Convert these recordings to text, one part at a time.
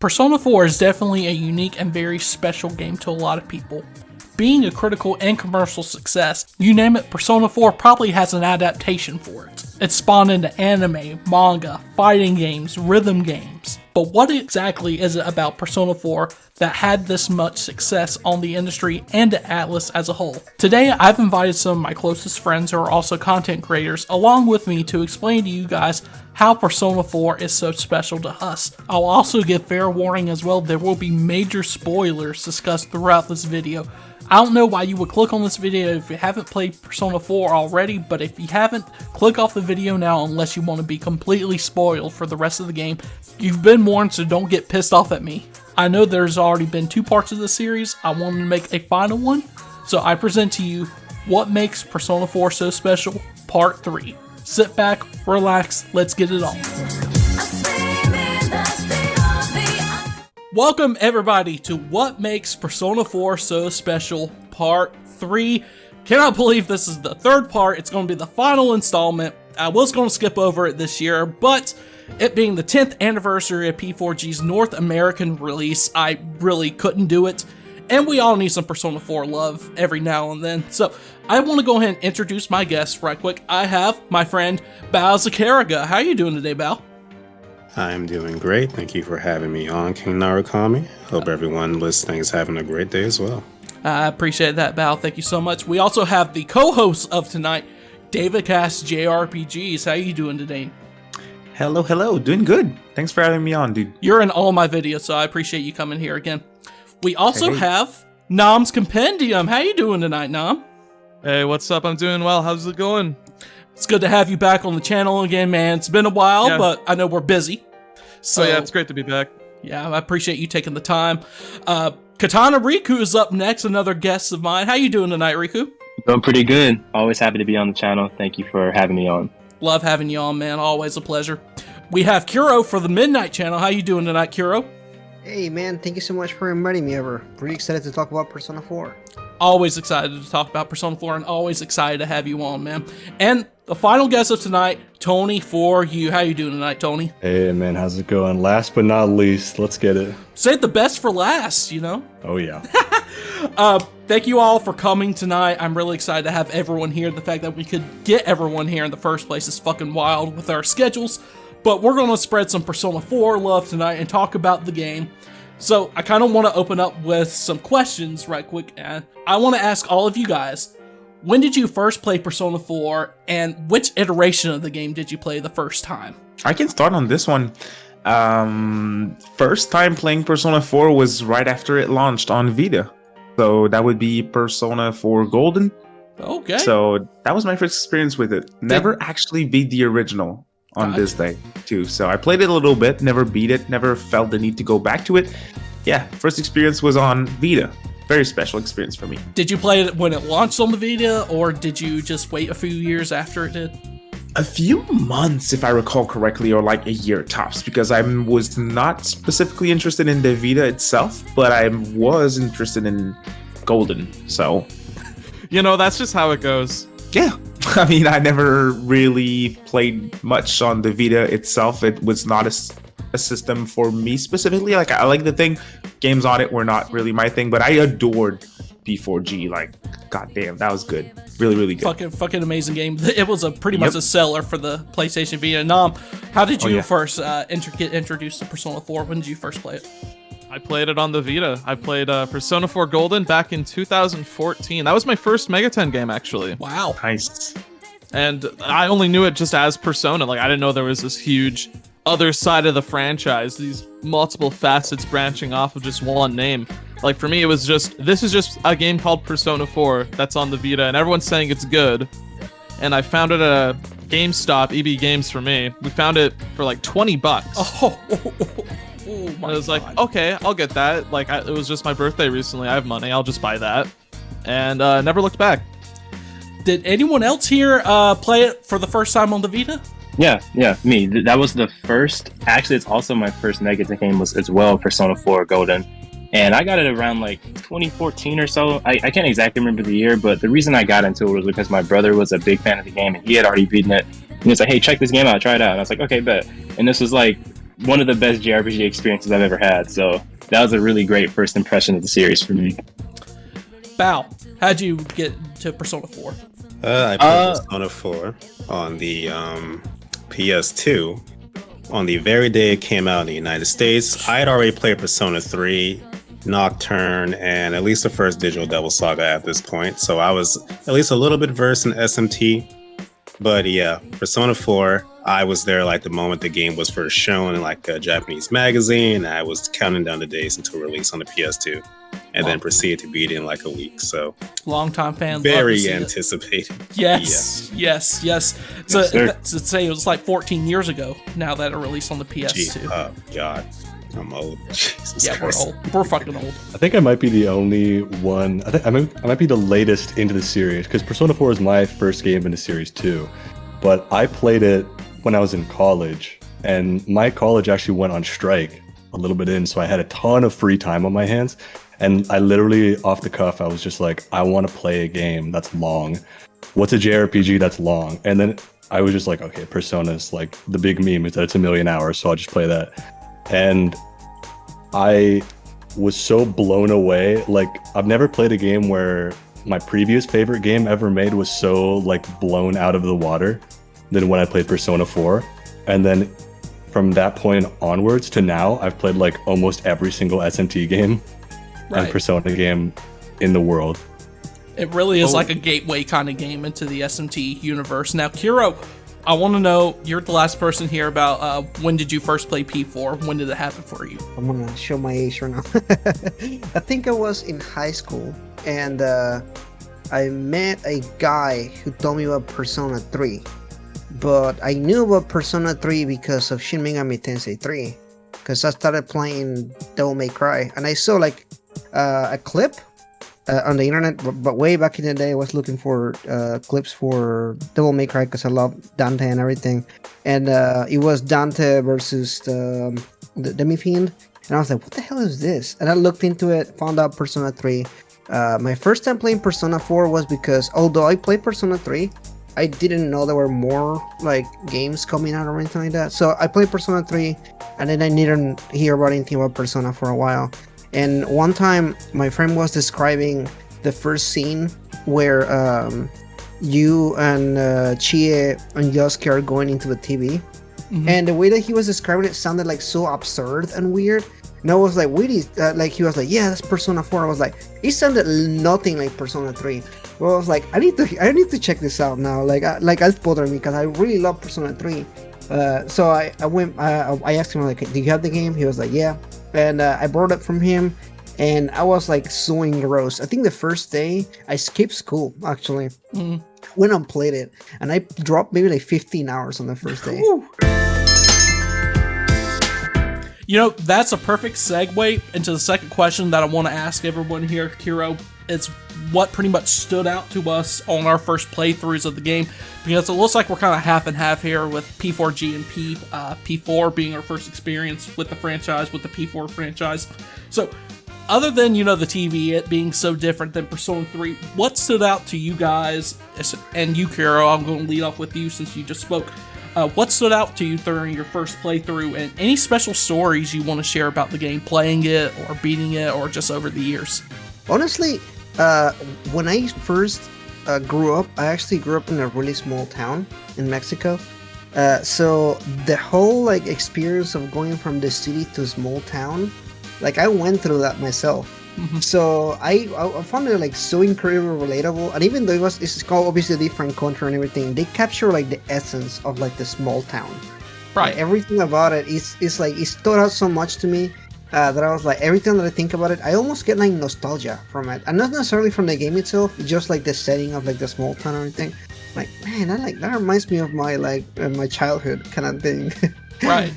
Persona 4 is definitely a unique and very special game to a lot of people. Being a critical and commercial success, you name it, Persona 4 probably has an adaptation for it. It's spawned into anime, manga, fighting games, rhythm games. But what exactly is it about Persona 4 that had this much success on the industry and to Atlus as a whole? Today, I've invited some of my closest friends who are also content creators along with me to explain to you guys how Persona 4 is so special to us. I'll also give fair warning as well, there will be major spoilers discussed throughout this video. I don't know why you would click on this video if you haven't played Persona 4 already, but if you haven't, click off the video now unless you want to be completely spoiled for the rest of the game. You've been warned, so don't get pissed off at me. I know there's already been 2 parts of the series. I wanted to make a final one, so I present to you what makes Persona 4 so special, Part 3. Sit back, relax, let's get it on. Welcome everybody to What Makes Persona 4 So Special, Part 3. Cannot believe this is the 3rd part. It's going to be the final installment. I was going to skip over it this year, but it being the 10th anniversary of P4G's North American release, I really couldn't do it. And we all need some Persona 4 love every now and then. So I want to go ahead and introduce my guests right quick. I have my friend Bao Zakaraga. How are you doing today, Bao? I'm doing great. Thank you for having me on, King Narukami. Hope everyone listening is having a great day as well. I appreciate that, Bao. Thank you so much. We also have the co-host of tonight, David Cass JRPGs. How you doing today? Hello. Doing good. Thanks for having me on, dude. You're in all my videos, so I appreciate you coming here again. We also have Nam's Compendium. How you doing tonight, Nam? Hey, what's up? I'm doing well. How's it going? It's good to have you back on the channel again, man. It's been a while, but I know we're busy. So yeah, it's great to be back. Yeah, I appreciate you taking the time. Katana Riku is up next, another guest of mine. How you doing tonight, Riku? Doing pretty good. Always happy to be on the channel. Thank you for having me on. Love having you on, man. Always a pleasure. We have Kuro for the Midnight Channel. How you doing tonight, Kuro? Hey man, thank you so much for inviting me over. Pretty excited to talk about Persona 4. Always excited to talk about Persona 4 and always excited to have you on, man. And the final guest of tonight, Tony for you. How you doing tonight, Tony? Hey man, how's it going? Last but not least, let's get it. Save the best for last, you know? Oh yeah. Thank you all for coming tonight. I'm really excited to have everyone here. The fact that we could get everyone here in the first place is fucking wild with our schedules. But we're going to spread some Persona 4 love tonight and talk about the game. So I kind of want to open up with some questions right quick. And I want to ask all of you guys, when did you first play Persona 4 and which iteration of the game did you play the first time? I can start on this one. First time playing Persona 4 was right after it launched on Vita. So that would be Persona 4 Golden. Okay. So that was my first experience with it. Never actually beat the original on this day too. So I played it a little bit, never beat it, never felt the need to go back to it. Yeah, first experience was on Vita. Very special experience for me. Did you play it when it launched on the Vita, or did you just wait a few years after it did? A few months, if I recall correctly, or like a year tops, because I was not specifically interested in the Vita itself, but I was interested in Golden, so... You know, that's just how it goes. Yeah. I mean, I never really played much on the Vita itself. It was not a system for me specifically. Like, I like the thing. Games on it were not really my thing, but I adored P4G. Like, goddamn, that was good. Really, really good. Fucking amazing game. It was pretty much a seller for the PlayStation Vita. Nam, how did you first get introduced to Persona 4? When did you first play it? I played it on the Vita. I played Persona 4 Golden back in 2014. That was my first Megaten game, actually. Wow. Nice. And I only knew it just as Persona. Like, I didn't know there was this huge other side of the franchise, these multiple facets branching off of just one name. Like, for me, it was just, this is just a game called Persona 4 that's on the Vita, and everyone's saying it's good. And I found it at a GameStop, EB Games for me. We found it for like $20. Oh my I was God. like, okay, I'll get that. Like, it was just my birthday recently. I have money. I'll just buy that. And never looked back. Did anyone else here play it for the first time on the Vita? Yeah, me. That was the first. Actually, it's also my first Megaten game was as well, Persona 4 Golden. And I got it around like 2014 or so. I can't exactly remember the year, but the reason I got into it was because my brother was a big fan of the game and he had already beaten it. And he was like, hey, check this game out, try it out. And I was like, okay, bet. And this was like one of the best JRPG experiences I've ever had. So that was a really great first impression of the series for me. Bao, how'd you get to Persona 4? I played Persona 4 on the PS2 on the very day it came out in the United States. I had already played Persona 3, Nocturne, and at least the first Digital Devil Saga at this point. So I was at least a little bit versed in SMT. But yeah, Persona 4, I was there like the moment the game was first shown in like a Japanese magazine. I was counting down the days until release on the PS2, and then proceeded to beat it in like a week. So Longtime fan, very anticipated. Yes. So sir. to say it was like 14 years ago now that it released on the PS2. Oh God, I'm old. Jesus Yeah, Christ. we're old. We're fucking old. I think I might be the only one. I might be the latest into the series because Persona 4 is my first game in the series too. But I played it when I was in college, and my college actually went on strike a little bit in, so I had a ton of free time on my hands. And I literally, off the cuff, I was just like, I want to play a game that's long. What's a JRPG that's long? And then I was just like, okay, Persona's like the big meme is that it's 1,000,000 hours, so I'll just play that. And I was so blown away. Like, I've never played a game where my previous favorite game ever made was so like blown out of the water than when I played Persona 4. And then from that point onwards to now, I've played like almost every single SMT game and Persona game in the world. It really is like a gateway kind of game into the SMT universe. Now, Kiro, I want to know, you're the last person here about when did you first play P4? When did it happen for you? I'm gonna show my age right now. I think I was in high school, and I met a guy who told me about Persona 3. But I knew about Persona 3 because of Shin Megami Tensei 3. Because I started playing Devil May Cry, and I saw like a clip on the internet, but way back in the day I was looking for clips for Devil May Cry because I love Dante and everything, and it was Dante versus the Demi-Fiend, and I was like, what the hell is this? And I looked into it, found out Persona 3. My first time playing Persona 4 was because although I played Persona 3, I didn't know there were more like games coming out or anything like that, so I played Persona 3, and then I didn't hear about anything about Persona for a while. And one time, my friend was describing the first scene where you and Chie and Yosuke are going into the TV. Mm-hmm. And the way that he was describing it sounded like so absurd and weird. And I was like, wait, like he was like, yeah, that's Persona 4. I was like, it sounded nothing like Persona 3. Well, I was like, I need to check this out now. Like that's bothering me because I really love Persona 3. So I asked him, like, do you have the game? He was like, yeah. And I borrowed it from him, and I was like so engrossed. I think the first day I skipped school, actually. Went and played it, and I dropped maybe like 15 hours on the first day. You know, that's a perfect segue into the second question that I want to ask everyone here, Kiro. It's what pretty much stood out to us on our first playthroughs of the game, because it looks like we're kind of half and half here with P4G and P4 being our first experience with the franchise, with the P4 franchise. So other than, you know, the TV, it being so different than Persona 3, what stood out to you guys, and you, Kiro, I'm going to lead off with you since you just spoke. What stood out to you during your first playthrough, and any special stories you want to share about the game, playing it or beating it or just over the years? Honestly, when I first grew up, I actually grew up in a really small town in Mexico. So the whole like experience of going from the city to a small town, like I went through that myself. Mm-hmm. So I found it like so incredibly relatable. And even though it's called obviously a different country and everything, they capture like the essence of like the small town. Right. Like, everything about it is like it stood out so much to me. That I was like, every time that I think about it, I almost get like nostalgia from it, and not necessarily from the game itself, just like the setting of like the small town and everything. Like, man, that reminds me of my like my childhood kind of thing. Right.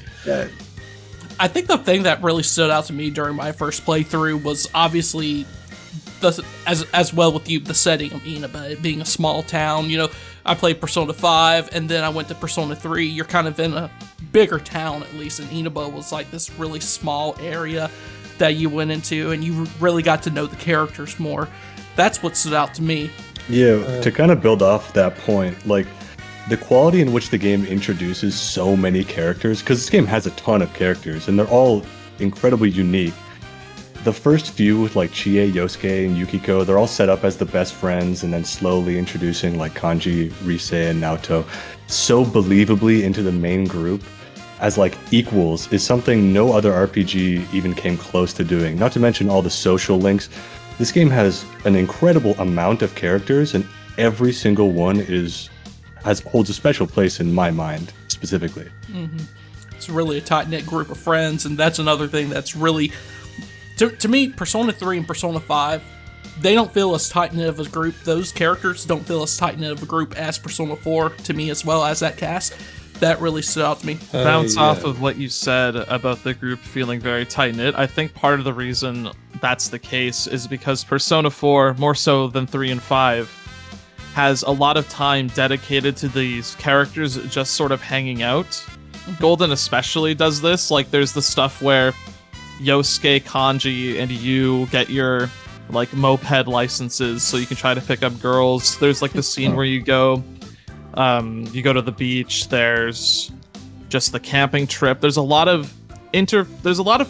I think the thing that really stood out to me during my first playthrough was obviously as well with you, the setting of Inaba, it being a small town. You know, I played Persona 5, and then I went to Persona 3. You're kind of in a bigger town, at least, and Inaba was like this really small area that you went into, and you really got to know the characters more. That's what stood out to me. Yeah, to kind of build off that point, like, the quality in which the game introduces so many characters, because this game has a ton of characters and they're all incredibly unique. The first few with like Chie, Yosuke, and Yukiko, they're all set up as the best friends, and then slowly introducing like Kanji, Rise, and Naoto so believably into the main group as like equals is something no other RPG even came close to doing. Not to mention all the social links. This game has an incredible amount of characters, and every single one holds a special place in my mind specifically. It's really a tight-knit group of friends, and that's another thing that's really, to me, Persona 3 and Persona 5, they don't feel as tight-knit of a group. Those characters don't feel as tight-knit of a group as Persona 4 to me, as well as that cast. That really stood out to me. Bounce off of what you said about the group feeling very tight-knit. I think part of the reason that's the case is because Persona 4, more so than 3 and 5, has a lot of time dedicated to these characters just sort of hanging out. Golden especially does this. Like, there's the stuff where Yosuke, Kanji, and you get your like moped licenses so you can try to pick up girls. There's like the scene where you go to the beach. There's just the camping trip. There's a lot of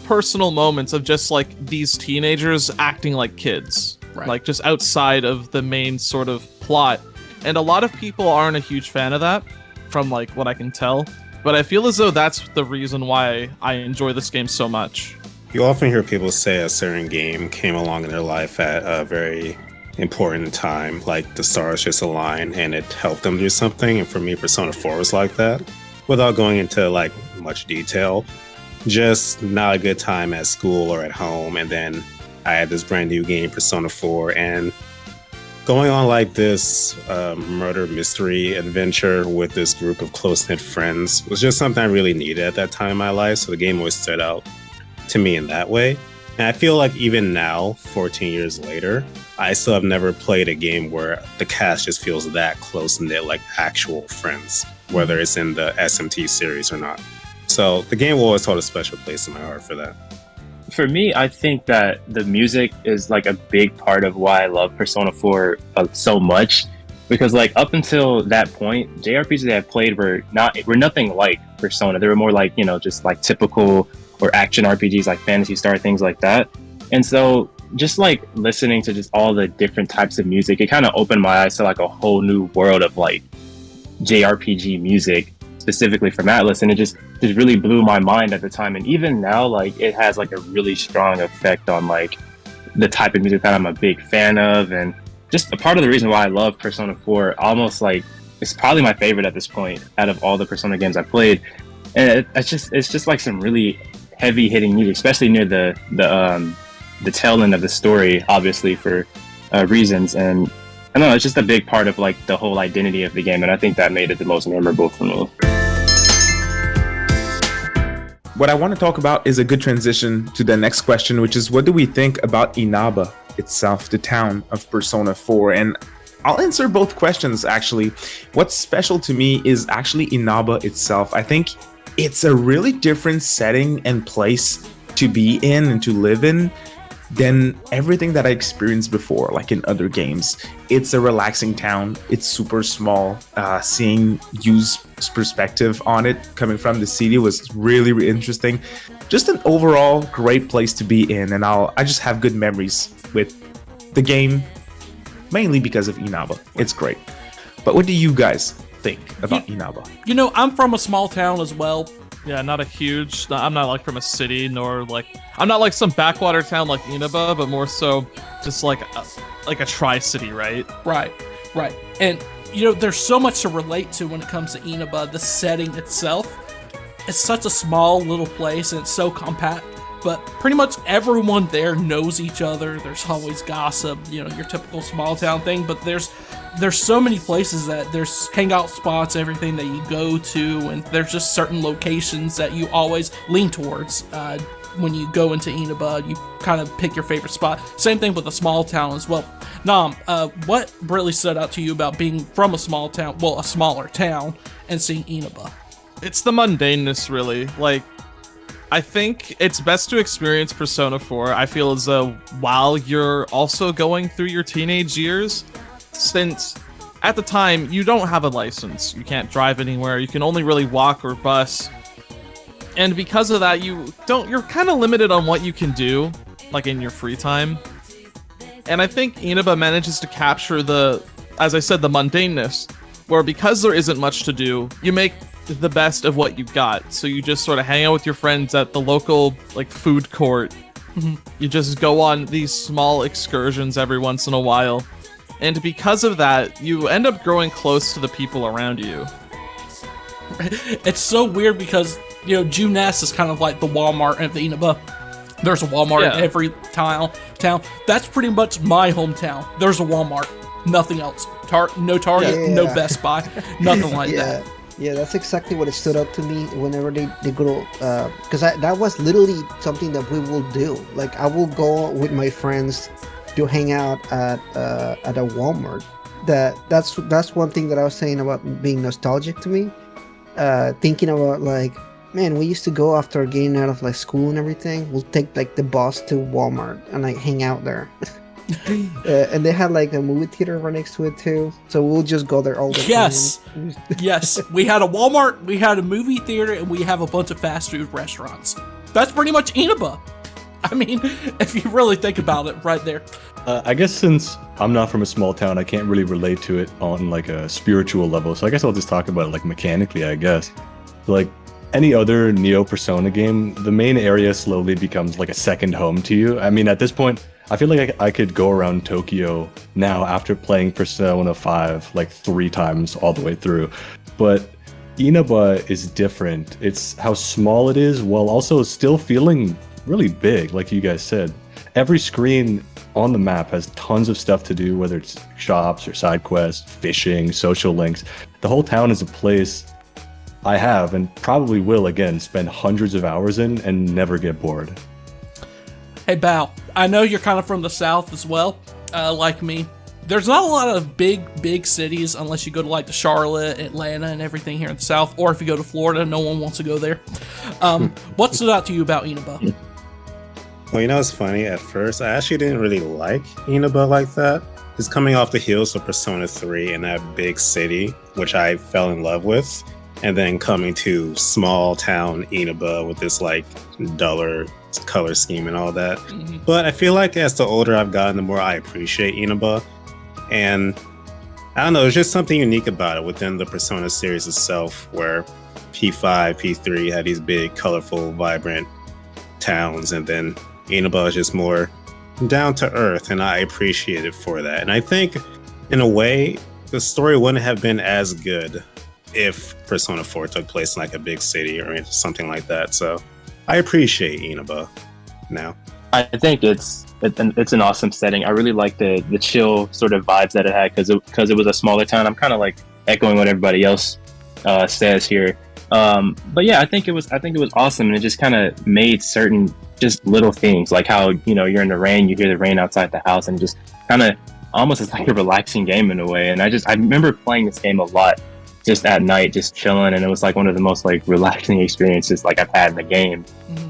personal moments of just like these teenagers acting like kids, Right. like just outside of the main sort of plot. And a lot of people aren't a huge fan of that, from like what I can tell. But I feel as though that's the reason why I enjoy this game so much. You often hear people say a certain game came along in their life at a very important time, like the stars just aligned and it helped them do something. And for me, Persona 4 was like that. Without going into like much detail, just not a good time at school or at home. And then I had this brand new game, Persona 4, and going on like this murder mystery adventure with this group of close-knit friends was just something I really needed at that time in my life. So the game always stood out to me in that way. And I feel like even now, 14 years later, I still have never played a game where the cast just feels that close-knit, like actual friends, whether it's in the SMT series or not. So the game will always hold a special place in my heart for that. For me, I think that the music is like a big part of why I love Persona 4 so much, because like up until that point, JRPGs that I played were nothing like Persona. They were more like, just like typical or action RPGs like Phantasy Star, things like that. And so just like listening to just all the different types of music, it kind of opened my eyes to like a whole new world of like JRPG music, specifically from Atlas, and it just really blew my mind at the time. And even now, like, it has like a really strong effect on like the type of music that I'm a big fan of, and just a part of the reason why I love Persona 4. Almost like it's probably my favorite at this point out of all the Persona games I've played. And it's just like some really heavy hitting music, especially near the tail end of the story, obviously for reasons. And I don't know, it's just a big part of like the whole identity of the game, and I think that made it the most memorable for me. What I want to talk about is a good transition to the next question, which is what do we think about Inaba itself, the town of Persona 4? And I'll answer both questions, actually. What's special to me is actually Inaba itself. I think it's a really different setting and place to be in and to live in than everything that I experienced before, like in other games. It's a relaxing town. It's super small. Seeing Yu's perspective on it coming from the city was really, really interesting. Just an overall great place to be in, and I just have good memories with the game, mainly because of Inaba. It's great. But what do you guys think about Inaba? I'm from a small town as well. Yeah, I'm not like from a city, nor like, I'm not like some backwater town like Inaba, but more so just like a tri-city, right? Right. And, there's so much to relate to when it comes to Inaba. The setting itself, it's such a small little place and it's so compact, but pretty much everyone there knows each other. There's always gossip, your typical small town thing, but there's so many places that there's hangout spots, everything that you go to, and there's just certain locations that you always lean towards. When you go into Inaba, you kind of pick your favorite spot. Same thing with a small town as well. Nam, what really stood out to you about being from a small town, a smaller town, and seeing Inaba? It's the mundaneness, really. Like, I think it's best to experience Persona 4, I feel as though, while you're also going through your teenage years, since at the time, you don't have a license. You can't drive anywhere. You can only really walk or bus. And because of that, you're kind of limited on what you can do, like in your free time. And I think Inaba manages to capture as I said, the mundaneness, where because there isn't much to do, you make the best of what you've got. So you just sort of hang out with your friends at the local like food court. You just go on these small excursions every once in a while. And because of that, you end up growing close to the people around you. It's so weird because, Juness is kind of like the Walmart of the Inaba. There's a Walmart in every town. That's pretty much my hometown. There's a Walmart. Nothing else. No Target, no Best Buy, nothing like that. Yeah, that's exactly what it stood out to me whenever they go, because that was literally something that we will do. Like, I will go with my friends to hang out at a Walmart. That's one thing that I was saying about being nostalgic to me. Thinking about, like, man, we used to go after getting out of like school and everything. We'll take like the bus to Walmart and like hang out there. And they had like a movie theater right next to it too, so we'll just go there all the time. Yes, we had a Walmart, we had a movie theater, and we have a bunch of fast food restaurants. That's pretty much Inaba. I mean, if you really think about it, right there. I guess since I'm not from a small town, I can't really relate to it on like a spiritual level. So I guess I'll just talk about it like mechanically, I guess. Like any other Neo Persona game, the main area slowly becomes like a second home to you. I mean, at this point, I feel like I could go around Tokyo now after playing Persona 5 like 3 times all the way through. But Inaba is different. It's how small it is while also still feeling really big, like you guys said. Every screen on the map has tons of stuff to do, whether it's shops or side quests, fishing, social links. The whole town is a place I have and probably will again spend hundreds of hours in and never get bored. Hey, Bao, I know you're kind of from the South as well, like me. There's not a lot of big cities unless you go to like the Charlotte, Atlanta, and everything here in the South. Or if you go to Florida, no one wants to go there. What stood out to you about Inaba? Well, it's funny. At first, I actually didn't really like Inaba like that. It's coming off the heels of Persona 3 in that big city, which I fell in love with. And then coming to small town Inaba with this like duller color scheme and all that. Mm-hmm. But I feel like as the older I've gotten, the more I appreciate Inaba. And I don't know, there's just something unique about it within the Persona series itself, where P5, P3 had these big, colorful, vibrant towns, and then Inaba is just more down to earth, and I appreciate it for that. And I think, in a way, the story wouldn't have been as good if Persona 4 took place in like a big city or something like that. So I appreciate Inaba now. I think it's an awesome setting. I really like the chill sort of vibes that it had because it was a smaller town. I'm kind of like echoing what everybody else says here. But yeah, I think it was awesome, and it just kind of made certain just little things like how you're in the rain, you hear the rain outside the house, and just kind of almost it's like a relaxing game in a way. And I remember playing this game a lot just at night, just chilling, and it was like one of the most like relaxing experiences like I've had in the game.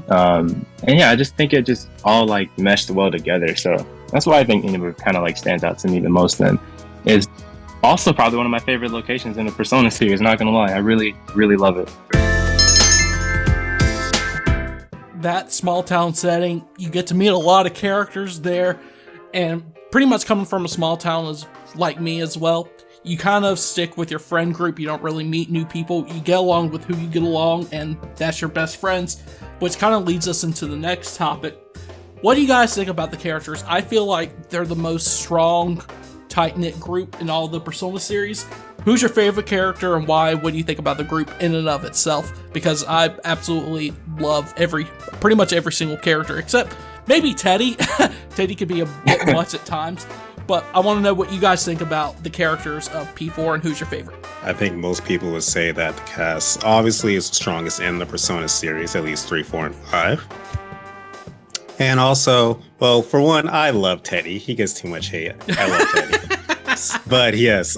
And yeah, I just think it just all like meshed well together. So that's why I think Inaba kind of like stands out to me the most. And is also probably one of my favorite locations in the Persona series. Not gonna lie, I really, really love it. That small town setting, you get to meet a lot of characters there, and pretty much coming from a small town is like me as well. You kind of stick with your friend group. You don't really meet new people. You get along with who you get along, and that's your best friends, which kind of leads us into the next topic. What do you guys think about the characters? I feel like they're the most strong, tight-knit group in all the Persona series. Who's your favorite character and why? What do you think about the group in and of itself? Because I absolutely love pretty much every single character, except maybe Teddy. Teddy could be a bit much at times. But I want to know what you guys think about the characters of P4 and who's your favorite. I think most people would say that the cast obviously is the strongest in the Persona series, at least 3, 4, and 5. And also, well, for one, I love Teddy. He gets too much hate. I love Teddy. But yes,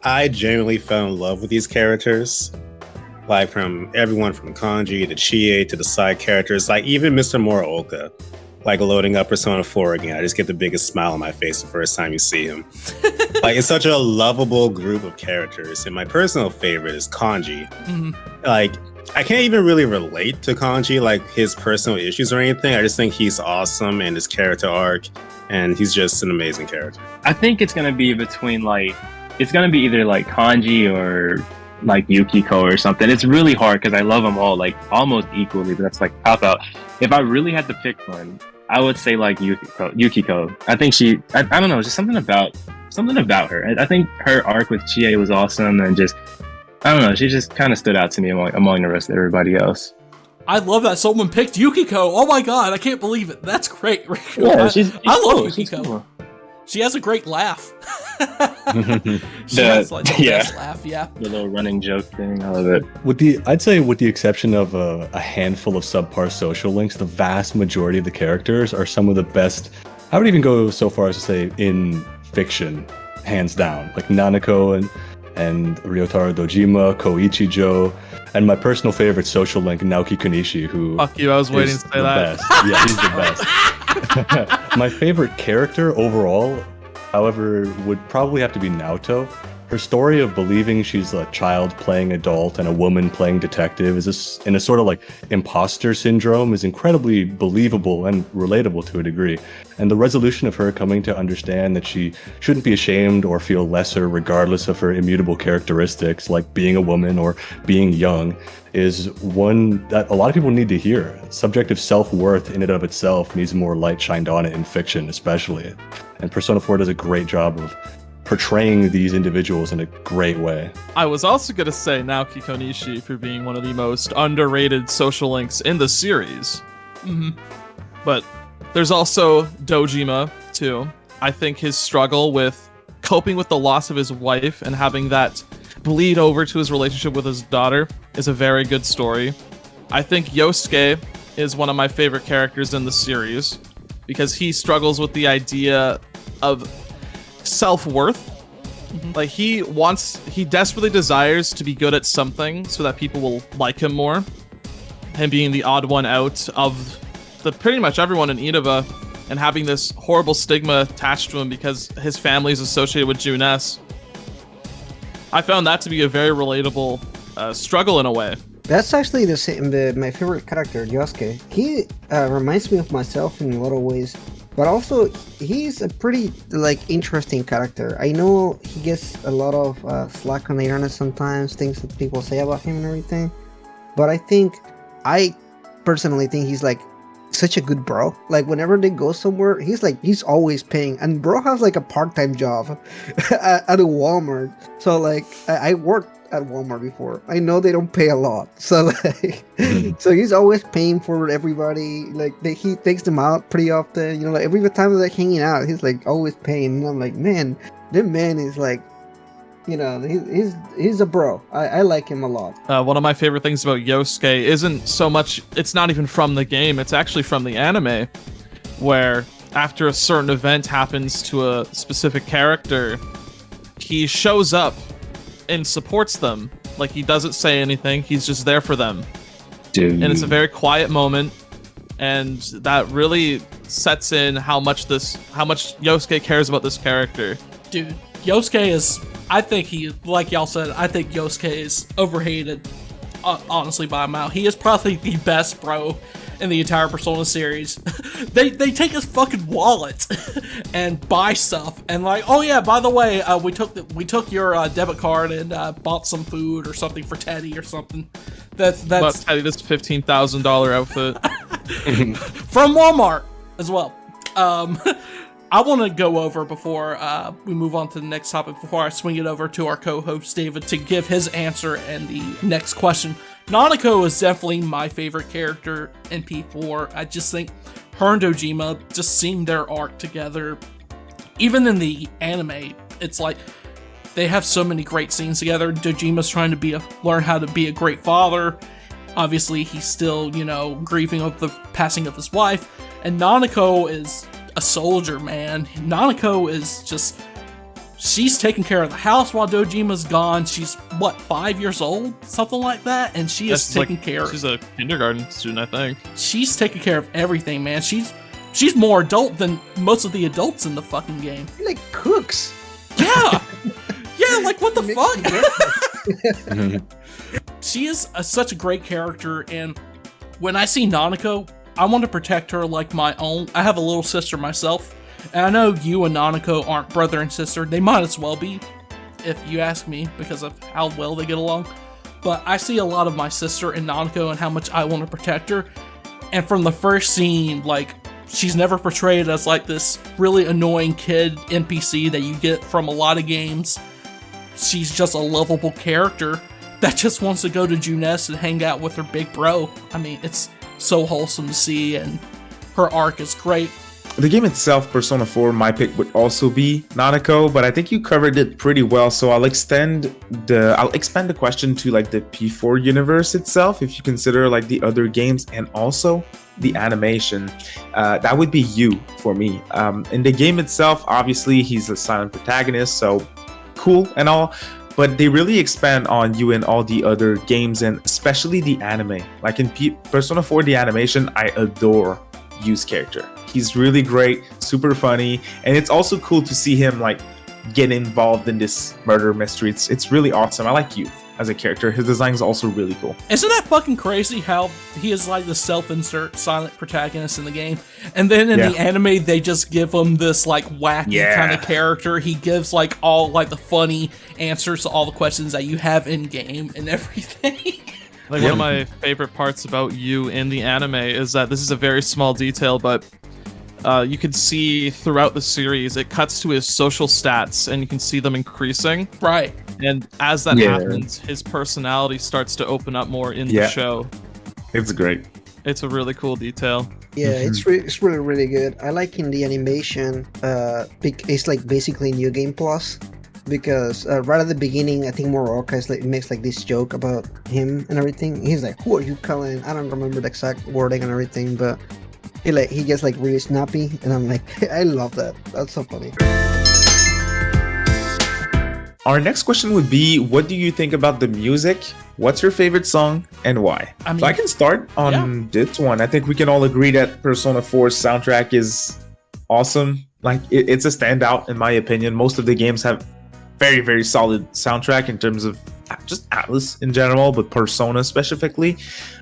I genuinely fell in love with these characters. Like from everyone from Kanji to Chie to the side characters, like even Mr. Muraoka. like loading up Persona 4 again. I just get the biggest smile on my face the first time you see him. Like, it's such a lovable group of characters. And my personal favorite is Kanji. Like, I can't even really relate to Kanji, like his personal issues or anything. I just think he's awesome and his character arc, and he's just an amazing character. I think it's gonna be between like, it's gonna be either like Kanji or like Yukiko or something. It's really hard because I love them all like almost equally, but that's like pop out. If I really had to pick one, I would say like Yukiko. I think I don't know, just something about her. I think her arc with Chie was awesome, and just, I don't know, she just kind of stood out to me among the rest of everybody else. I love that someone picked Yukiko. Oh my god, I can't believe it. That's great. Yeah, I love cool. Yukiko. Cool. She has a great laugh. She has like the best laugh, yeah. The little running joke thing, I love it. I'd say with the exception of a handful of subpar social links, the vast majority of the characters are some of the best. I would even go so far as to say in fiction, hands down. Like Nanako and Ryotaro Dojima, Koichijo, and my personal favorite social link, Naoki Kunishi, who Fuck you, I was waiting to say that. best. Yeah, he's the best. My favorite character overall, however, would probably have to be Naoto. Her story of believing she's a child playing adult and a woman playing detective in a sort of like imposter syndrome is incredibly believable and relatable to a degree. And the resolution of her coming to understand that she shouldn't be ashamed or feel lesser regardless of her immutable characteristics like being a woman or being young is one that a lot of people need to hear. Subjective self-worth in and of itself needs more light shined on it in fiction especially. And Persona 4 does a great job of portraying these individuals in a great way. I was also going to say Naoki Konishi for being one of the most underrated social links in the series. But there's also Dojima, too. I think his struggle with coping with the loss of his wife and having that bleed over to his relationship with his daughter is a very good story. I think Yosuke is one of my favorite characters in the series because he struggles with the idea of self-worth. Like he desperately desires to be good at something so that people will like him more. Him being the odd one out of pretty much everyone in Inaba and having this horrible stigma attached to him because his family is associated with Juness. I found that to be a very relatable struggle in a way. That's actually the same. My favorite character, Yosuke. He reminds me of myself in a lot of ways, but also he's a pretty interesting character. I know he gets a lot of slack on the internet sometimes, things that people say about him and everything. But I personally think he's like such a good bro. Like whenever they go somewhere, he's always paying. And bro has like a part-time job at a Walmart. So like I worked at Walmart before. I know they don't pay a lot. So like so he's always paying for everybody. Like he takes them out pretty often. You know, like every time they're hanging out, he's like always paying. And I'm like, man, that man is like, you know, he's a bro. I like him a lot. One of my favorite things about Yosuke isn't so much, it's not even from the game, it's actually from the anime, where after a certain event happens to a specific character, he shows up and supports them. Like he doesn't say anything, he's just there for them. Dude. And it's a very quiet moment, and that really sets in how much Yosuke cares about this character. Dude, Yosuke is, I think like y'all said, I think Yosuke is overhated, honestly, by a mile. He is probably the best bro in the entire Persona series. they take his fucking wallet and buy stuff, and like, oh yeah, by the way, we took your debit card and bought some food or something for Teddy or something. That's Teddy, this $15,000 outfit from Walmart as well. I want to go over before we move on to the next topic, before I swing it over to our co-host David to give his answer and the next question. Nanako is definitely my favorite character in P4. I just think her and Dojima just seeing their arc together. Even in the anime, it's like they have so many great scenes together. Dojima's trying to learn how to be a great father. Obviously, he's still, grieving of the passing of his wife. And Nanako is a soldier, man. Nanako is just, she's taking care of the house while Dojima's gone. She's 5 years old, something like that, and she is taking care. She's a kindergarten student, I think. She's taking care of everything, man. She's She's more adult than most of the adults in the fucking game. He like cooks. Yeah. Yeah, like what the Makes fuck? breakfast. She is such a great character, and when I see Nanako, I want to protect her like my own. I have a little sister myself, and I know you and Nanako aren't brother and sister. They might as well be, if you ask me, because of how well they get along. But I see a lot of my sister in Nanako and how much I want to protect her. And from the first scene, like, she's never portrayed as like this really annoying kid NPC that you get from a lot of games. She's just a lovable character that just wants to go to Junes and hang out with her big bro. I mean, it's so wholesome to see, and her arc is great. The game itself, Persona 4, my pick would also be Nanako, but I think you covered it pretty well. So I'll expand the question to like the P4 universe itself, if you consider like the other games and also the animation. That would be you for me. In the game itself, obviously he's a silent protagonist, so cool and all. But they really expand on you in all the other games, and especially the anime. Like in Persona 4, the animation, I adore Yu's character. He's really great, super funny, and it's also cool to see him like get involved in this murder mystery. It's really awesome. I like Yu as a character. His design is also really cool. Isn't that fucking crazy how he is like the self-insert silent protagonist in the game, and then in the anime they just give him this like wacky kind of character. He gives like all like the funny answers to all the questions that you have in game and everything. Like one of my favorite parts about you in the anime is that this is a very small detail, but you can see throughout the series it cuts to his social stats and you can see them increasing. Right. And as that happens, his personality starts to open up more in the show. It's great. It's a really cool detail. Yeah, it's really really good. I like in the animation. It's like basically New Game Plus, because right at the beginning, I think Moroka is like makes like this joke about him and everything. He's like, "Who are you calling?" I don't remember the exact wording and everything, but he gets like really snappy, and I'm like, I love that. That's so funny. Our next question would be, what do you think about the music? What's your favorite song and why? So I can start on this one. I think we can all agree that Persona 4's soundtrack is awesome. Like it's a standout in my opinion. Most of the games have very, very solid soundtrack in terms of just Atlas in general, but Persona specifically.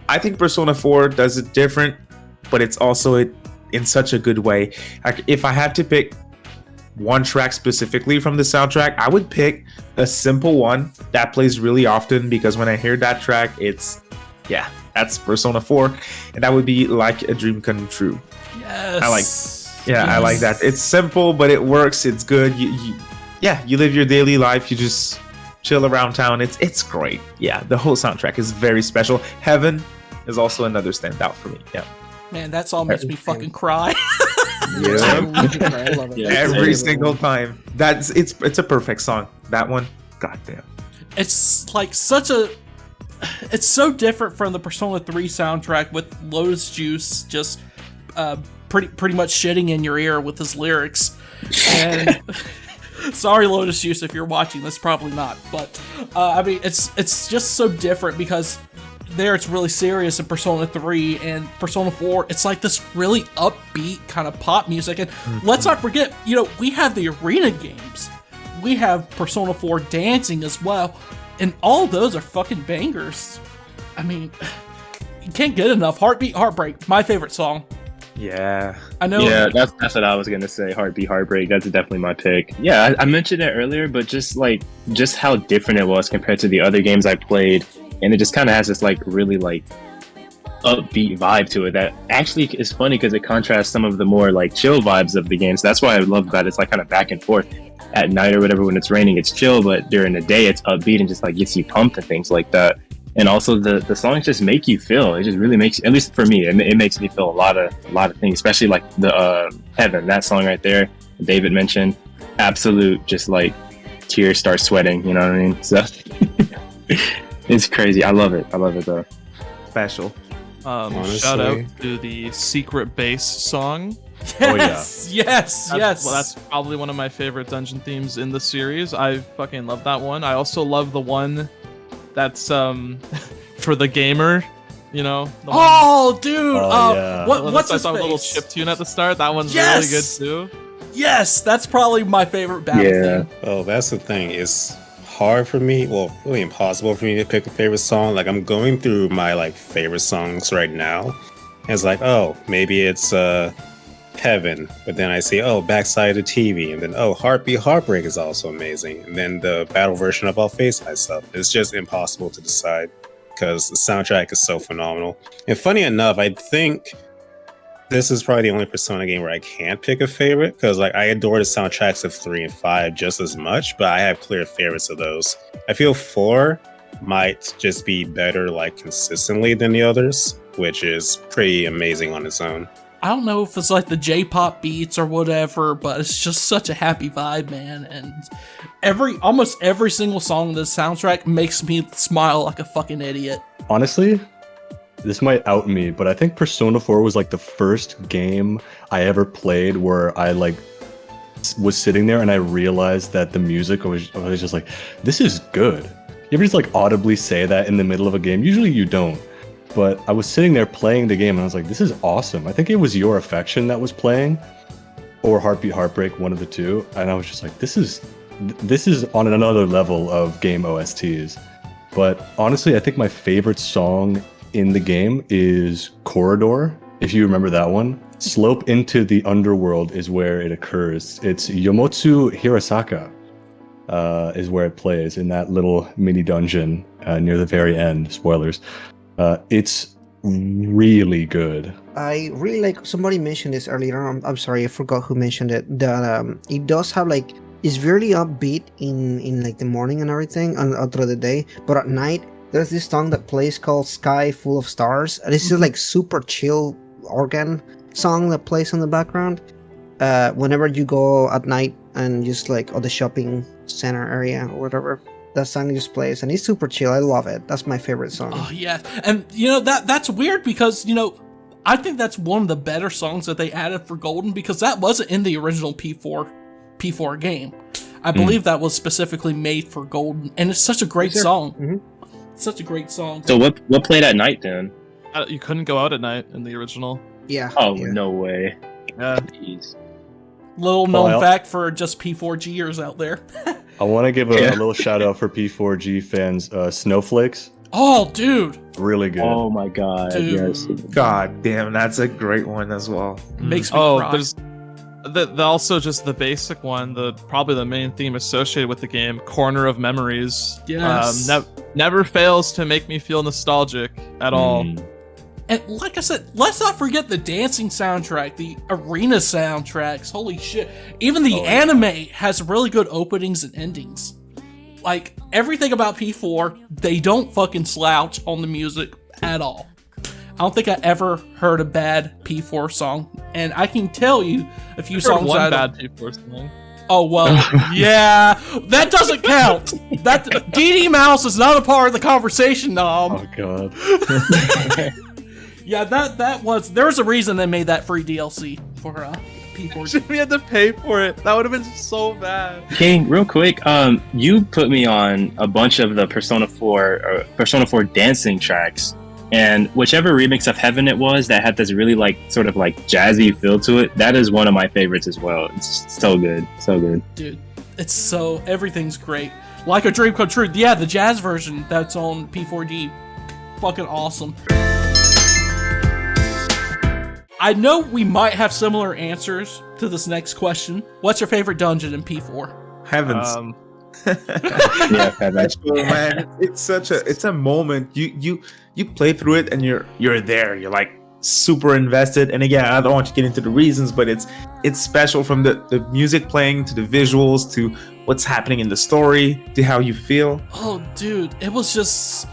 I think Persona 4 does it different, but it's also in such a good way. Like if I had to pick one track specifically from the soundtrack, I would pick a simple one that plays really often, because when I hear that track, that's Persona 4, and that would be Like a Dream Come True. Yes. I like that. It's simple, but it works. It's good. You live your daily life. You just chill around town. It's great. Yeah, the whole soundtrack is very special. Heaven is also another standout for me. Yeah. Man, that song makes me fucking cry. I love it. Every single time. It's a perfect song. That one, goddamn. It's like it's so different from the Persona 3 soundtrack with Lotus Juice just pretty much shitting in your ear with his lyrics. And sorry, Lotus Juice, if you're watching this, probably not. But I mean, it's just so different, because there it's really serious in Persona 3, and Persona 4 it's like this really upbeat kind of pop music. And let's not forget, we have the arena games, we have Persona 4 dancing as well, and all those are fucking bangers. I mean, you can't get enough. Heartbeat Heartbreak, my favorite song. Yeah, I know. Yeah, that's what I was gonna say. Heartbeat Heartbreak, that's definitely my pick. Yeah, I mentioned it earlier, but just how different it was compared to the other games I played. And it just kind of has this like really like upbeat vibe to it that actually is funny, because it contrasts some of the more like chill vibes of the game. So that's why I love that it's like kind of back and forth. At night or whatever, when it's raining, it's chill, but during the day it's upbeat and just like gets you pumped and things like that. And also the songs just make you feel. It just really makes, at least for me, it makes me feel a lot of things, especially like the Heaven, that song right there, David mentioned. Absolute, just like tears start sweating. You know what I mean? So. It's crazy. I love it though. Special. Shout out to the Secret Base song. Yes, yes. Well, that's probably one of my favorite dungeon themes in the series. I fucking love that one. I also love the one that's for the gamer. You know? The one- Oh, dude! Yeah. What's that his song with a little face? chip tune at the start? That one's Yes! really good too. Yes, that's probably my favorite battle Yeah. theme. Oh, that's the thing. It's hard for me. Well, really impossible for me to pick a favorite song. Like I'm going through my like favorite songs right now. And it's like, oh, maybe it's Heaven, but then I say, oh, Backside of TV, and then oh, Heartbeat Heartbreak is also amazing, and then the battle version of I'll Face Myself. It's just impossible to decide because the soundtrack is so phenomenal. And funny enough, I think this is probably the only Persona game where I can't pick a favorite because like I adore the soundtracks of 3 and 5 just as much, but I have clear favorites of those. I feel 4 might just be better like consistently than the others, which is pretty amazing on its own. I don't know if it's like the J-pop beats or whatever, but it's just such a happy vibe, man. And almost every single song in this soundtrack makes me smile like a fucking idiot. Honestly, this might out me, but I think Persona 4 was like the first game I ever played where I like was sitting there and I realized that the music was just like, this is good. You ever just like audibly say that in the middle of a game? Usually you don't. But I was sitting there playing the game and I was like, this is awesome. I think it was Your Affection that was playing, or Heartbeat Heartbreak, one of the two. And I was just like, this is on another level of game OSTs. But honestly, I think my favorite song in the game is Corridor, if you remember that one. Slope into the Underworld is where it occurs. It's Yomotsu Hirasaka is where it plays in that little mini dungeon near the very end. Spoilers. It's really good. I really like. Somebody mentioned this earlier. I'm sorry, I forgot who mentioned it. That it does have like it's very upbeat in like the morning and everything, and through the day. But at night, there's this song that plays called "Sky Full of Stars." And it's just like super chill organ song that plays in the background. Whenever you go at night and just like the shopping center area or whatever. That song just plays and it's super chill. I love it. That's my favorite song. Oh yeah, and you know that's weird because I think that's one of the better songs that they added for Golden because that wasn't in the original P4 game. I believe that was specifically made for Golden, and it's such a great song. Mm-hmm. Such a great song. So what played at night then? You couldn't go out at night in the original. Yeah. Oh yeah. no way. Yeah. Jeez. Little known fact for just P4Gers out there. I want to give a little shout out for P4G fans. Snowflakes, Oh, dude. really good. Oh my god. Dude. Yes. God damn, that's a great one as well. Makes me cry. There's also just the basic one, probably the main theme associated with the game, Corner of Memories. Yes. Never fails to make me feel nostalgic at all. And like I said, let's not forget the dancing soundtrack, the arena soundtracks. Holy shit. Even the anime has really good openings and endings. Like, everything about P4, they don't fucking slouch on the music at all. I don't think I ever heard a bad P4 song. And I can tell you a few songs one out bad P4 song. Oh, well, yeah, that doesn't count. That DD Mouse is not a part of the conversation, Nom. Oh god. Yeah, there's a reason they made that free DLC for P4. We had to pay for it. That would have been so bad. King, real quick, you put me on a bunch of the Persona 4 dancing tracks, and whichever remix of Heaven it was that had this really sort of jazzy feel to it, that is one of my favorites as well. It's so good, so good. Dude, everything's great. Like a Dream Come True. Yeah, the jazz version that's on P4G, fucking awesome. I know we might have similar answers to this next question. What's your favorite dungeon in P4? Heavens. Yeah, Heaven. Oh, man, it's a moment. You play through it and you're there. You're like super invested. And again, I don't want to get into the reasons, but it's special from the music playing to the visuals to what's happening in the story to how you feel. Oh, dude, it was just...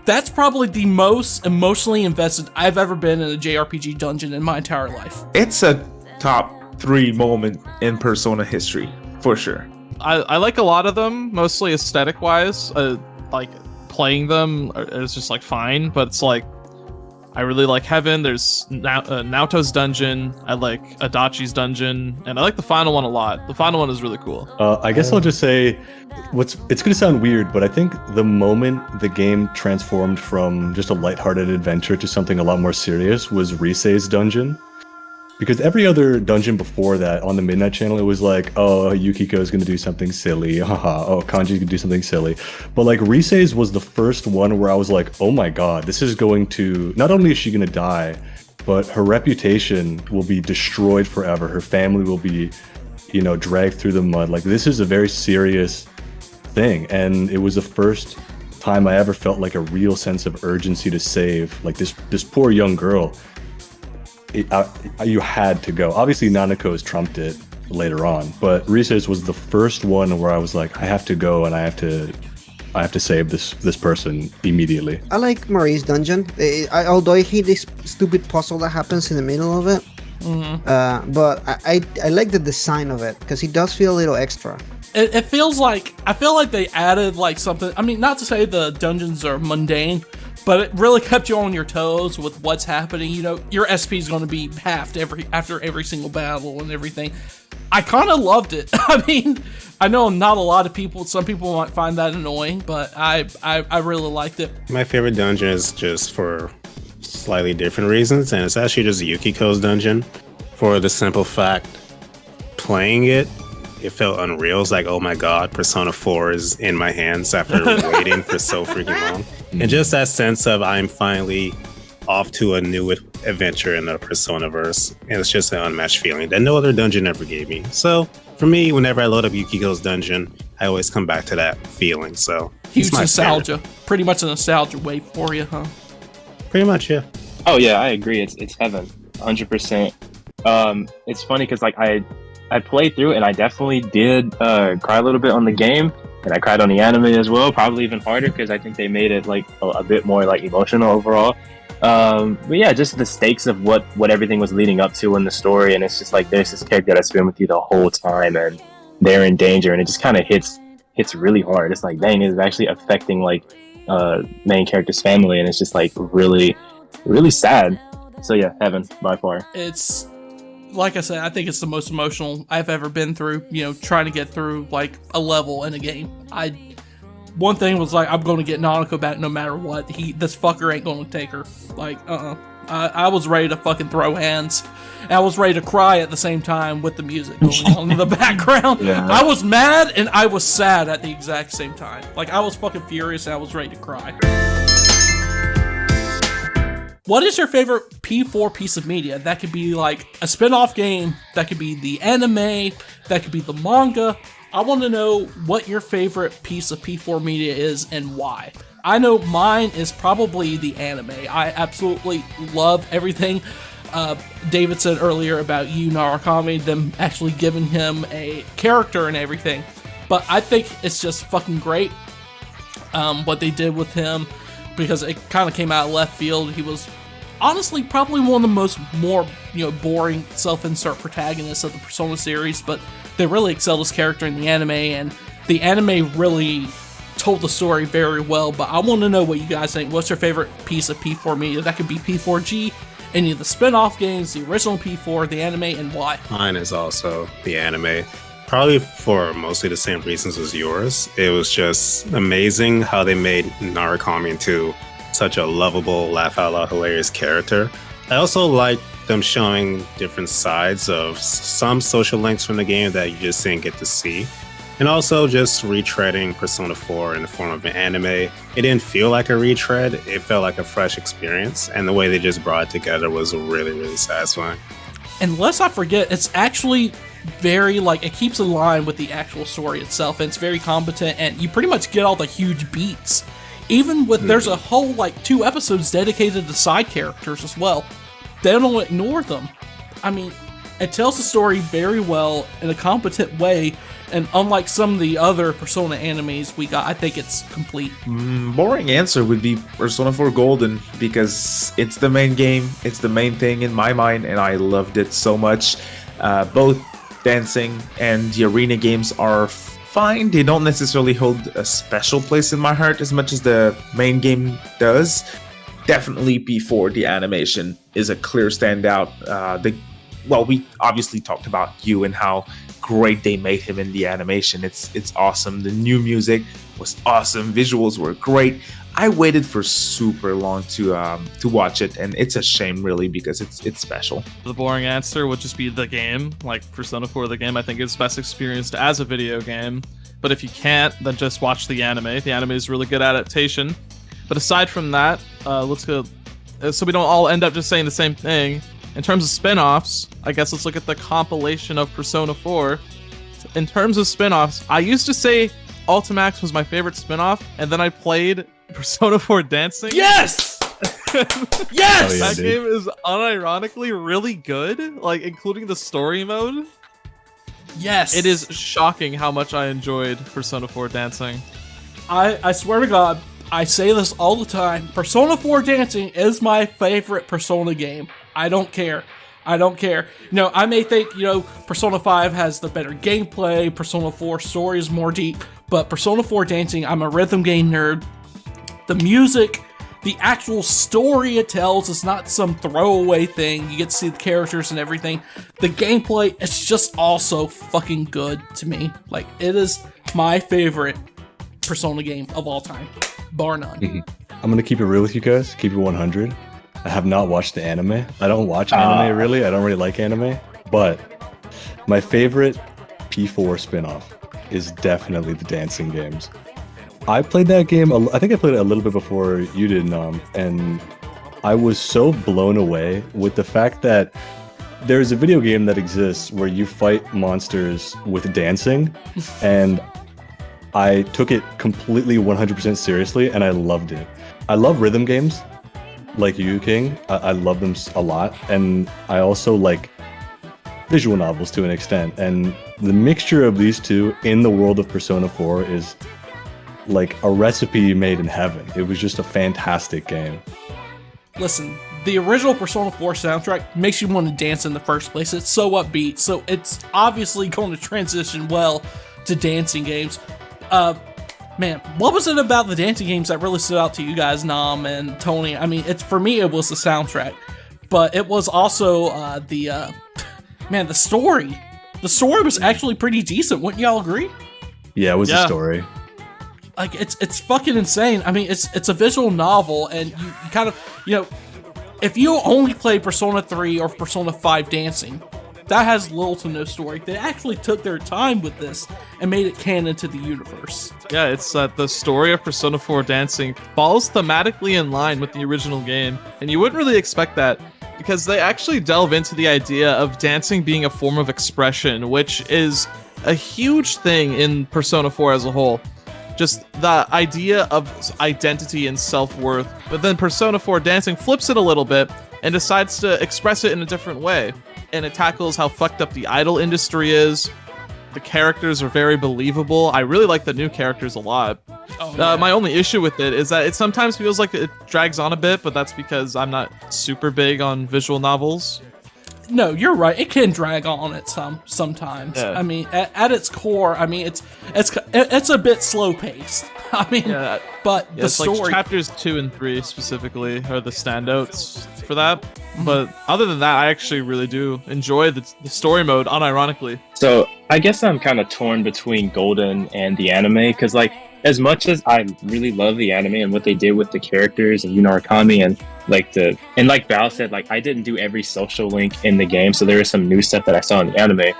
That's probably the most emotionally invested I've ever been in a JRPG dungeon in my entire life. It's a top 3 moment in Persona history for sure. I like a lot of them, mostly aesthetic wise. Like playing them is just fine, but it's like I really like Heaven. There's Naoto's dungeon. I like Adachi's dungeon, and I like the final one a lot. The final one is really cool. I guess I'll just say, it's going to sound weird, but I think the moment the game transformed from just a lighthearted adventure to something a lot more serious was Risei's dungeon. Because every other dungeon before that on the Midnight Channel, it was like, oh, Yukiko's gonna do something silly, haha, oh, Kanji's gonna do something silly. But like Risei's was the first one where I was like, oh my god, this is going to, not only is she gonna die, but her reputation will be destroyed forever. Her family will be, dragged through the mud. Like, this is a very serious thing. And it was the first time I ever felt like a real sense of urgency to save, like, this poor young girl. You had to go. Obviously, Nanako's trumped it later on, but Risei's was the first one where I was like, I have to go and I have to save this person immediately. I like Marie's dungeon. Although I hate this stupid puzzle that happens in the middle of it, but I like the design of it because it does feel a little extra. It feels like, I feel like they added like something. I mean, not to say the dungeons are mundane, but it really kept you on your toes with what's happening. Your SP is going to be halved after every single battle and everything. I kind of loved it. I mean, I know not a lot of people, some people might find that annoying, but I really liked it. My favorite dungeon is just for slightly different reasons, and it's actually just Yukiko's dungeon. For the simple fact, playing it felt unreal. It's like, oh my god, Persona 4 is in my hands after waiting for so freaking long. And just that sense of I'm finally off to a new adventure in the Persona-verse. And it's just an unmatched feeling that no other dungeon ever gave me. So for me, whenever I load up Yukiko's dungeon, I always come back to that feeling. So huge nostalgia. Pretty much a nostalgia wave for you, huh? Pretty much, yeah. Oh yeah, I agree. It's Heaven, 100%. It's funny because like I played through and I definitely did cry a little bit on the game, and I cried on the anime as well, probably even harder because I think they made it like a bit more like emotional overall. But yeah, just the stakes of what everything was leading up to in the story, and it's just like there's this character that's been with you the whole time and they're in danger, and it just kind of hits really hard. It's like, dang, it's actually affecting like main character's family, and it's just like really, really sad. So yeah, Heaven by far. It's like I said, I think it's the most emotional I've ever been through, trying to get through like a level in a game. One thing was like, I'm going to get Nanako back no matter what. This fucker ain't going to take her. Like, I was ready to fucking throw hands. And I was ready to cry at the same time with the music going on in the background. Yeah. I was mad and I was sad at the exact same time. Like, I was fucking furious and I was ready to cry. What is your favorite P4 piece of media? That could be like a spin-off game, that could be the anime, that could be the manga. I want to know what your favorite piece of P4 media is and why. I know mine is probably the anime. I absolutely love everything. David said earlier about Yu Narukami, them actually giving him a character and everything. But I think it's just fucking great what they did with him, because it kind of came out of left field. He was honestly probably one of the more boring self-insert protagonists of the Persona series, but they really excelled his character in the anime, and the anime really told the story very well. But I want to know what you guys think. What's your favorite piece of P4 media? That could be P4G, any of the spin-off games, the original P4, the anime, and why. Mine is also the anime. Probably for mostly the same reasons as yours. It was just amazing how they made Narukami into such a lovable, laugh-out-loud, hilarious character. I also like them showing different sides of some social links from the game that you just didn't get to see. And also just retreading Persona 4 in the form of an anime. It didn't feel like a retread, it felt like a fresh experience, and the way they just brought it together was really, really satisfying. And lest I forget, it's actually very, it keeps in line with the actual story itself, and it's very competent, and you pretty much get all the huge beats. Even with, there's a whole, 2 episodes dedicated to side characters as well. They don't ignore them. I mean, it tells the story very well in a competent way, and unlike some of the other Persona animes we got, I think it's complete. Boring answer would be Persona 4 Golden, because it's the main game, it's the main thing in my mind, and I loved it so much. Both dancing and the arena games are fine. They don't necessarily hold a special place in my heart as much as the main game does. definitely P4. The animation is a clear standout. We obviously talked about you and how great they made him in the animation. It's awesome. The new music was awesome. Visuals were great. I waited for super long to watch it, and it's a shame really because it's special. The boring answer would just be the game. Like Persona 4, the game, I think is best experienced as a video game. But if you can't, then just watch the anime. The anime is really good adaptation. But aside from that, let's go. So we don't all end up just saying the same thing. In terms of spin-offs, I guess let's look at the compilation of Persona 4. In terms of spin-offs, I used to say Ultimax was my favorite spin-off, and then I played Persona 4 Dancing. Yes! Yes! That game is unironically really good, like including the story mode. Yes. It is shocking how much I enjoyed Persona 4 Dancing. I swear to God, I say this all the time. Persona 4 Dancing is my favorite Persona game. I don't care. I may think, Persona 5 has the better gameplay, Persona 4 story is more deep, but Persona 4 Dancing, I'm a rhythm game nerd. The music, the actual story it tells is not some throwaway thing. You get to see the characters and everything. The gameplay, it's just also fucking good to me. Like, it is my favorite Persona game of all time, bar none. Mm-hmm. I'm gonna keep it real with you guys, keep it 100. I have not watched the anime. I don't watch anime really. I don't really like anime. But my favorite P4 spinoff is definitely the dancing games. I played that game, I think I played it a little bit before you did, Nam, and I was so blown away with the fact that there's a video game that exists where you fight monsters with dancing, and I took it completely 100% seriously, and I loved it. I love rhythm games, like you, King. I love them a lot, and I also like visual novels to an extent, and the mixture of these two in the world of Persona 4 is like a recipe made in heaven. It was just a fantastic game. Listen, the original Persona 4 soundtrack makes you want to dance in the first place. It's so upbeat, so it's obviously going to transition well to dancing games. Man, what was it about the dancing games that really stood out to you guys, Nam and Tony? I mean, for me, it was the soundtrack, but it was also the story. The story was actually pretty decent. Wouldn't y'all agree? Yeah, it was a story. Like, it's fucking insane. I mean, it's a visual novel, and you kind of, if you only play Persona 3 or Persona 5 dancing, that has little to no story. They actually took their time with this and made it canon to the universe. Yeah, it's the story of Persona 4 Dancing falls thematically in line with the original game, and you wouldn't really expect that, because they actually delve into the idea of dancing being a form of expression, which is a huge thing in Persona 4 as a whole. Just the idea of identity and self-worth. But then Persona 4 Dancing flips it a little bit and decides to express it in a different way. And it tackles how fucked up the idol industry is. The characters are very believable. I really like the new characters a lot. My only issue with it is that it sometimes feels like it drags on a bit, but that's because I'm not super big on visual novels. No, you're right. It can drag on it sometimes. Yeah. I mean, at its core, I mean, it's a bit slow paced. I mean, but the story, like chapters 2 and 3 specifically are the standouts for that. Mm-hmm. But other than that, I actually really do enjoy the story mode, unironically. So I guess I'm kind of torn between Golden and the anime, because as much as I really love the anime and what they did with the characters and Arakami and like Val said, I didn't do every social link in the game, so there is some new stuff that I saw in the anime.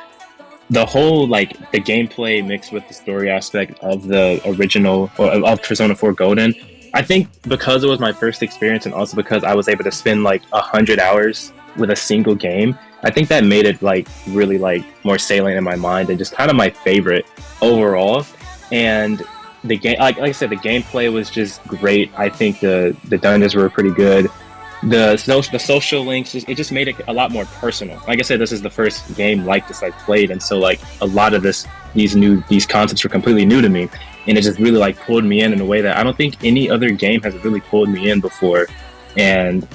The whole the gameplay mixed with the story aspect of the original of Persona 4 Golden, I think because it was my first experience and also because I was able to spend 100 hours with a single game, I think that made it really more salient in my mind and just kind of my favorite overall. And the game, like I said, the gameplay was just great. I think the dungeons were pretty good. The social links, it just made it a lot more personal. Like I said, this is the first game like this I played, and so a lot of these concepts were completely new to me, and it just really pulled me in a way that I don't think any other game has really pulled me in before. And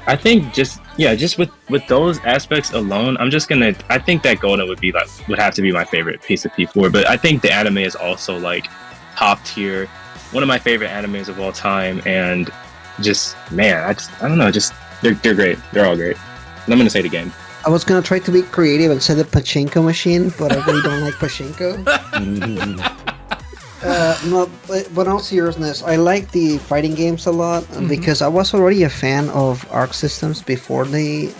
I think just with those aspects alone, I think that Golden would have to be my favorite piece of P4. But I think the anime is also top tier, one of my favorite animes of all time, and just man, I don't know, just they're great. They're all great. And I'm gonna say the game. I was gonna try to be creative and say the pachinko machine, but I really don't like pachinko. No, but in all seriousness, I like the fighting games a lot because I was already a fan of Arc Systems before they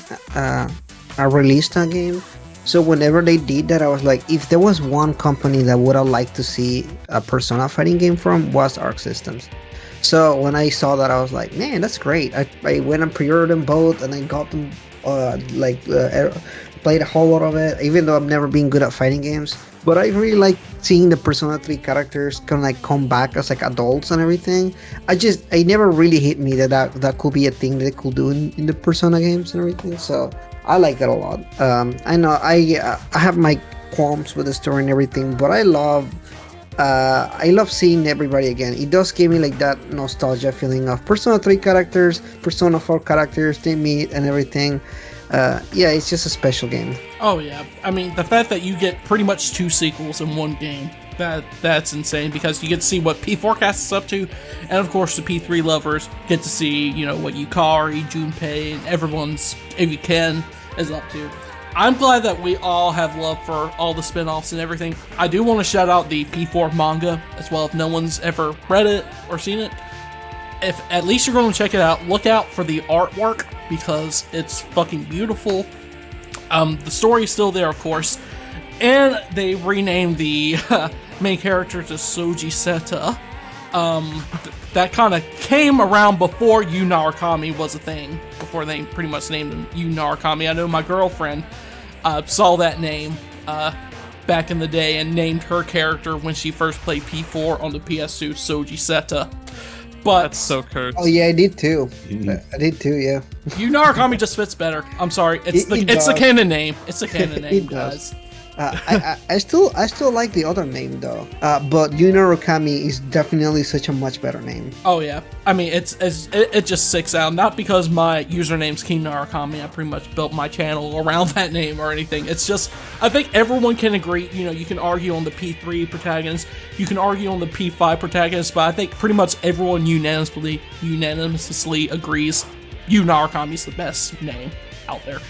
released that game. So whenever they did that, I was like, if there was one company that would have liked to see a Persona fighting game from, was Arc Systems. So when I saw that, I was like, man, that's great. I went and pre-ordered them both, and I got them, played a whole lot of it, even though I've never been good at fighting games. But I really like seeing the Persona 3 characters kind of like come back as like adults and everything. I never really hit me that could be a thing that they could do in the Persona games and everything. So I like that a lot. I know I have my qualms with the story and everything, but I love seeing everybody again. It does give me like that nostalgia feeling of Persona 3 characters, Persona 4 characters, they meet and everything. Yeah, it's just a special game. Oh yeah, I mean the fact that you get pretty much 2 sequels in one game, that's insane, because you get to see what P4Cast is up to, and of course the P3 lovers get to see, you know, what Yukari, Junpei, and everyone's, if you can, is up to. I'm glad that we all have love for all the spin-offs and everything. I do want to shout out the P4 manga as well, if no one's ever read it or seen it. If at least you're going to check it out, look out for the artwork, because it's fucking beautiful. The story is still there, of course, and they renamed the main character to Soji Seta. That kind of came around before Yu Narukami was a thing, before they pretty much named him Yu Narukami. I know my girlfriend saw that name back in the day and named her character when she first played P4 on the PS2, Soji Seta. But That's so cursed. Oh yeah, I did too. I did too. Yeah. Yu Narukami just fits better. I'm sorry, it's the canon name. It's the canon name, guys. I still like the other name though. But Yu Narukami is definitely such a much better name. Oh yeah, I mean it just sticks out. Not because my username's King Narukami. I pretty much built my channel around that name or anything. It's just I think everyone can agree. You know, you can argue on the P3 protagonist, you can argue on the P5 protagonist, but I think pretty much everyone unanimously agrees Yu Narukami's the best name out there.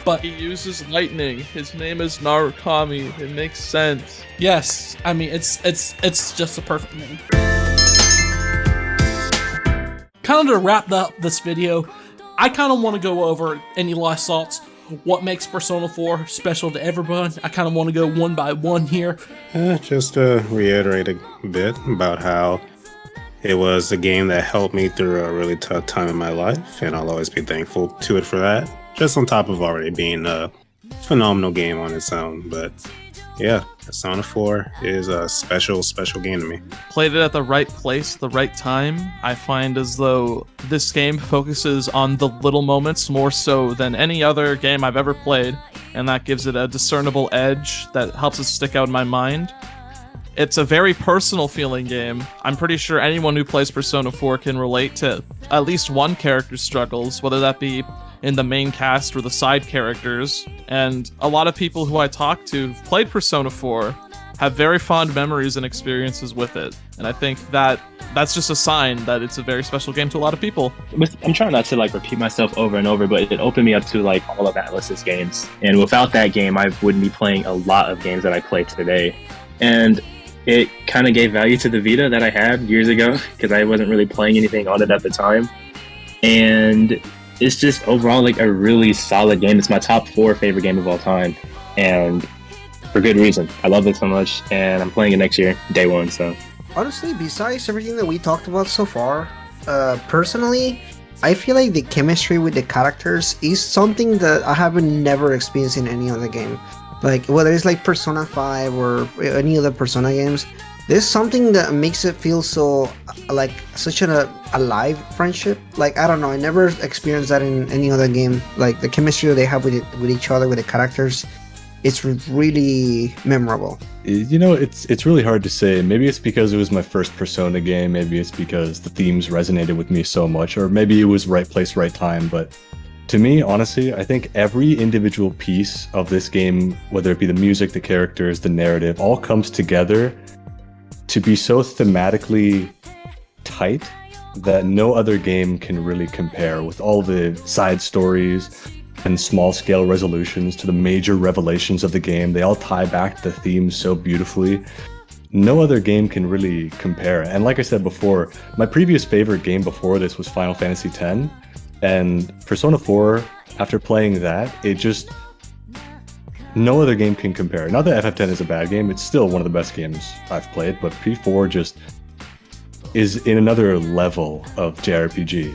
But He uses lightning. His name is Narukami. It makes sense. yes, I mean it's just a perfect name. Kind of to wrap up this video, I kind of want to go over any last thoughts. What makes Persona 4 special to everyone? I kind of want to go one by one here. Just to reiterate a bit about how it was a game that helped me through a really tough time in my life, and I'll always be thankful to it for that. Just on top of already being a phenomenal game on its own. But yeah, Persona 4 is a special game to me. Played it at the right place, the right time. I find as though this game focuses on the little moments more so than any other game I've ever played, and that gives it a discernible edge that helps it stick out in my mind. It's a very personal feeling game. I'm pretty sure anyone who plays Persona 4 can relate to at least one character's struggles, whether that be in the main cast or the side characters. And a lot of people who I talk to who've played Persona 4 have very fond memories and experiences with it. And I think that that's just a sign that it's a very special game to a lot of people. I'm trying not to like repeat myself over and over, but it opened me up to like all of Atlas's games. And without that game, I wouldn't be playing a lot of games that I play today. And it kind of gave value to the Vita that I had years ago because I wasn't really playing anything on it at the time. And it's just overall like a really solid game. It's my top 4 favorite game of all time, and for good reason. I love it so much, and I'm playing it next year, day 1. So honestly, besides everything that we talked about so far, personally, I feel like the chemistry with the characters is something that I haven't never experienced in any other game. Like whether it's like Persona 5 or any other Persona games, there's something that makes it feel so like such an alive friendship. Like I don't know, I never experienced that in any other game. Like the chemistry that they have with each other, with the characters, it's really memorable. You know, it's really hard to say. Maybe it's because it was my first Persona game. Maybe it's because the themes resonated with me so much, or maybe it was right place, right time. But to me, honestly, I think every individual piece of this game, whether it be the music, the characters, the narrative, all comes together to be so thematically tight that no other game can really compare, with all the side stories and small scale resolutions to the major revelations of the game. They all tie back to the theme so beautifully. No other game can really compare. And like I said before, my previous favorite game before this was Final Fantasy X. And Persona 4, after playing that, it just... no other game can compare. Not that FF10 is a bad game, it's still one of the best games I've played, but P4 just is in another level of JRPG.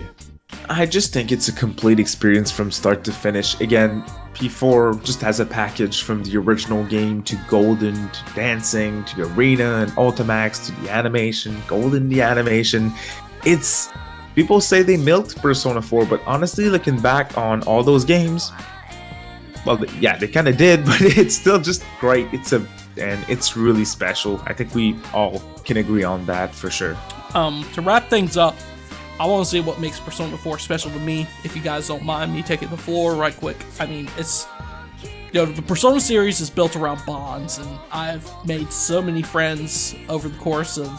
I just think it's a complete experience from start to finish. Again, P4 just has a package from the original game to Golden, to dancing, to Arena and Ultimax, to the animation, Golden the animation. It's... people say they milked Persona 4, but honestly, looking back on all those games, well, yeah, they kind of did, but it's still just great. And it's really special. I think we all can agree on that for sure. To wrap things up, I want to see what makes Persona 4 special to me. If you guys don't mind me taking the floor right quick. I mean, it's... the Persona series is built around bonds, and I've made so many friends over the course of,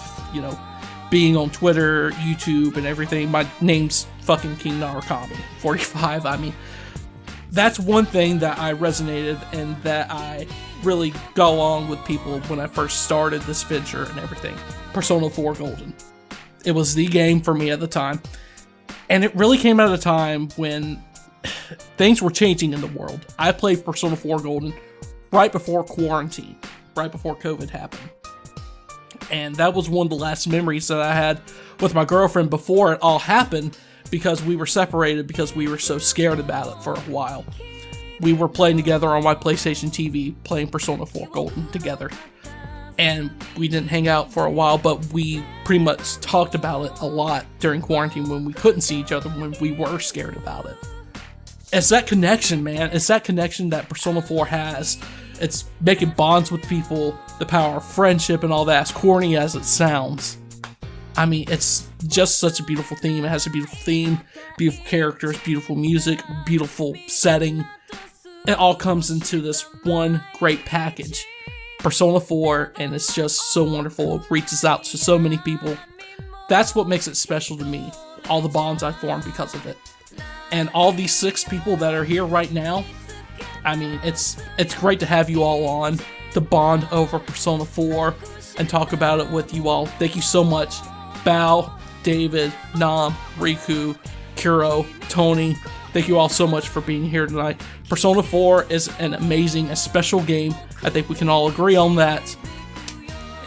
being on Twitter, YouTube, and everything. My name's fucking King Narakami 45. I mean, that's one thing that I resonated and that I really got along with people when I first started this venture and everything. Persona 4 Golden. It was the game for me at the time. And it really came at a time when things were changing in the world. I played Persona 4 Golden right before quarantine, right before COVID happened. And that was one of the last memories that I had with my girlfriend before it all happened, because we were separated because we were so scared about it for a while. We were playing together on my PlayStation TV, playing Persona 4 Golden together. And we didn't hang out for a while, but we pretty much talked about it a lot during quarantine when we couldn't see each other, when we were scared about it. It's that connection, man. It's that connection that Persona 4 has. It's making bonds with people, the power of friendship and all that, as corny as it sounds. I mean, it's just such a beautiful theme. It has a beautiful theme, beautiful characters, beautiful music, beautiful setting. It all comes into this one great package. Persona 4, and it's just so wonderful. It reaches out to so many people. That's what makes it special to me. All the bonds I formed because of it. And all these 6 people that are here right now, I mean, it's great to have you all on to bond over Persona 4 and talk about it with you all. Thank you so much. Bao, David, Nam, Riku, Kuro, Tony. Thank you all so much for being here tonight. Persona 4 is an amazing and special game. I think we can all agree on that.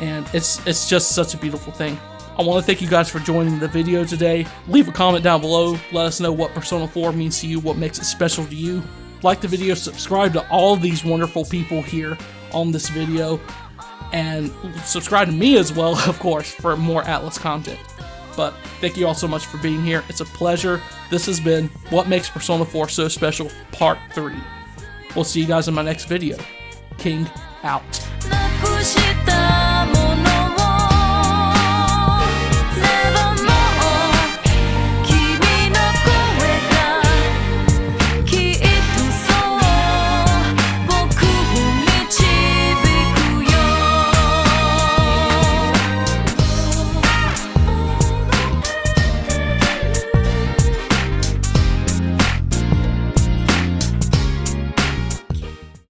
And it's just such a beautiful thing. I want to thank you guys for joining the video today. Leave a comment down below. Let us know what Persona 4 means to you, what makes it special to you. Like the video, subscribe to all these wonderful people here on this video. And subscribe to me as well, of course, for more Atlas content. But thank you all so much for being here. It's a pleasure. This has been What Makes Persona 4 So Special, Part 3. We'll see you guys in my next video. King out.